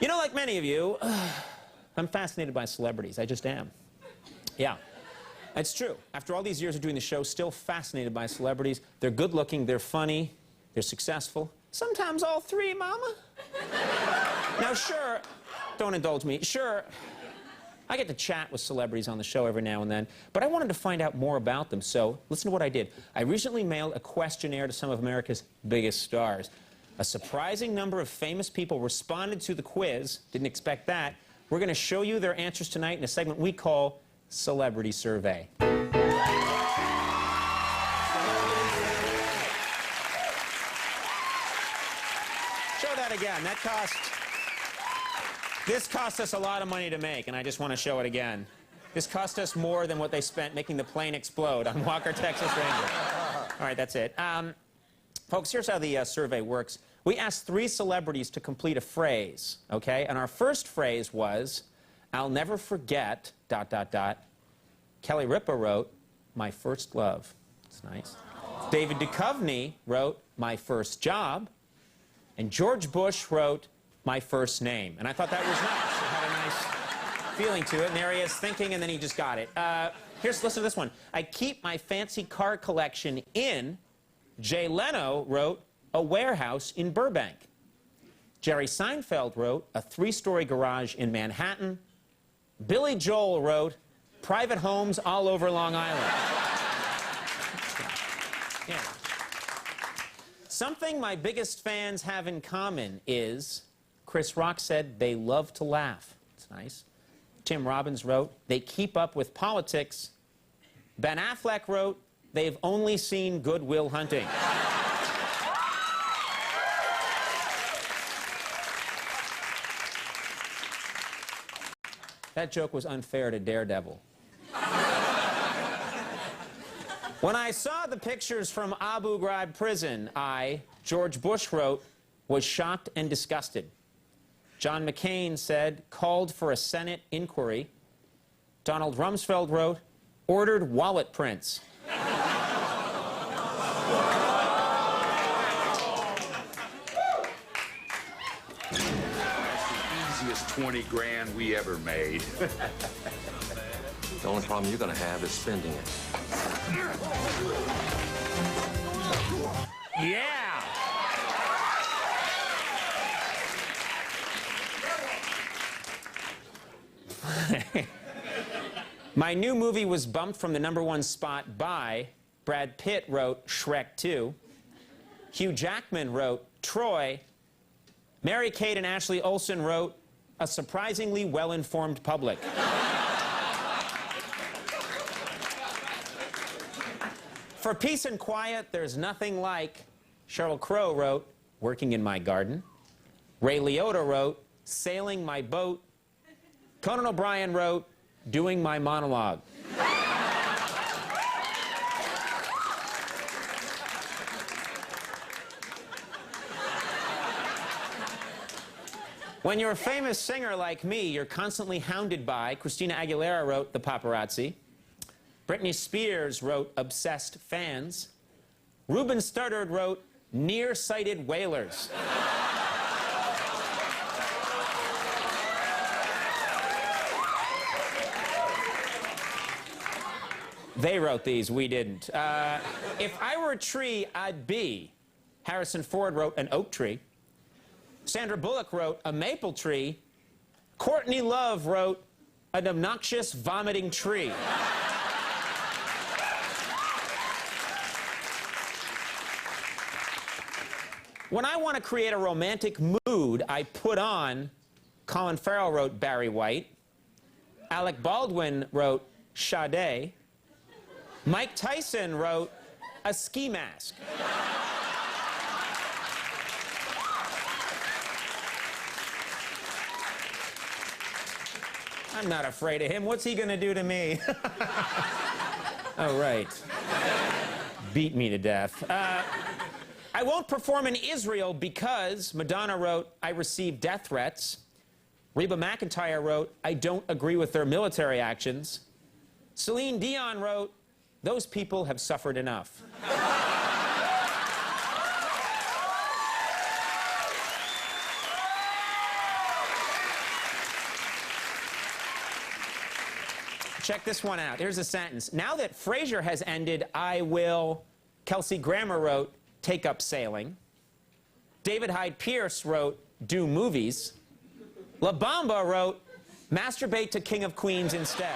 You know, like many of you, I'm fascinated by celebrities. I just am. Yeah, it's true. After all these years of doing the show, still fascinated by celebrities. They're good-looking, they're funny, they're successful. Sometimes all three, Mama. Now, sure, don't indulge me. Sure, I get to chat with celebrities on the show every now and then, but I wanted to find out more about them, so listen to what I did. I recently mailed a questionnaire to some of America's biggest stars. A surprising number of famous people responded to the quiz. Didn't expect that. We're going to show you their answers tonight in a segment we call Celebrity Survey. Show that again. This cost us a lot of money to make, and I just want to show it again. This cost us more than what they spent making the plane explode on Walker, Texas Ranger. All right, that's it. Folks, here's how the survey works. We asked 3 celebrities to complete a phrase, okay? And our first phrase was, I'll never forget, ... Kelly Ripa wrote, my first love. That's nice. David Duchovny wrote, my first job. And George Bush wrote, my first name. And I thought that was nice. It had a nice feeling to it. And there he is thinking, and then he just got it. Listen to this one. I keep my fancy car collection in... Jay Leno wrote, a warehouse in Burbank. Jerry Seinfeld wrote, a 3-story garage in Manhattan. Billy Joel wrote, private homes all over Long Island. Yeah. Something my biggest fans have in common is, Chris Rock said, they love to laugh. It's nice. Tim Robbins wrote, they keep up with politics. Ben Affleck wrote, they've only seen Good Will Hunting. That joke was unfair to Daredevil. When I saw the pictures from Abu Ghraib prison, George Bush wrote, was shocked and disgusted. John McCain said, called for a Senate inquiry. Donald Rumsfeld wrote, ordered wallet prints. Easiest 20 grand we ever made. The only problem you're gonna have is spending it. Yeah! My new movie was bumped from the #1 spot by Brad Pitt wrote Shrek 2. Hugh Jackman wrote Troy. Mary-Kate and Ashley Olsen wrote a surprisingly well-informed public. For peace and quiet, there's nothing like, Sheryl Crow wrote, working in my garden. Ray Liotta wrote, sailing my boat. Conan O'Brien wrote, doing my monologue. When you're a famous singer like me, you're constantly hounded by, Christina Aguilera wrote, the paparazzi. Britney Spears wrote, obsessed fans. Ruben Studdard wrote, nearsighted whalers. They wrote these, we didn't. If I were a tree, I'd be. Harrison Ford wrote, an oak tree. Sandra Bullock wrote, a maple tree. Courtney Love wrote, an obnoxious vomiting tree. When I want to create a romantic mood, I put on, Colin Farrell wrote Barry White. Alec Baldwin wrote Sade. Mike Tyson wrote a ski mask. I'm not afraid of him. What's he gonna do to me? Oh, right. Beat me to death. I won't perform in Israel because Madonna wrote, I received death threats. Reba McEntire wrote, I don't agree with their military actions. Celine Dion wrote, those people have suffered enough. Check this one out. Here's a sentence. Now that Frasier has ended, I will, Kelsey Grammer wrote, take up sailing. David Hyde Pierce wrote, do movies. La Bamba wrote, masturbate to King of Queens instead.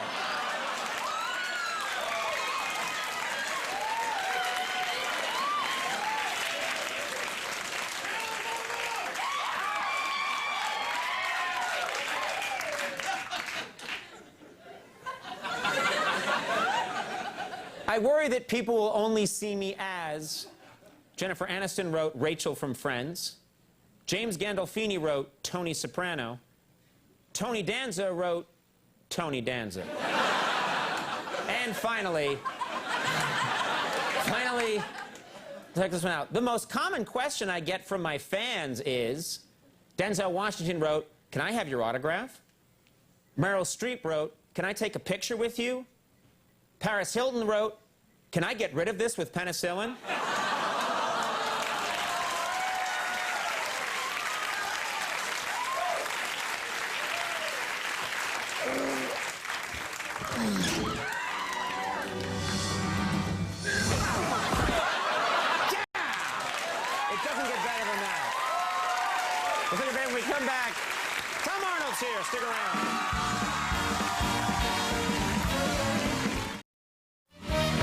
I worry that people will only see me as... Jennifer Aniston wrote Rachel from Friends. James Gandolfini wrote Tony Soprano. Tony Danza wrote Tony Danza. And finally, check this one out. The most common question I get from my fans is, Denzel Washington wrote, can I have your autograph? Meryl Streep wrote, can I take a picture with you? Paris Hilton wrote, can I get rid of this with penicillin? It doesn't get better than that. We'll take a break when we come back. Tom Arnold's here. Stick around.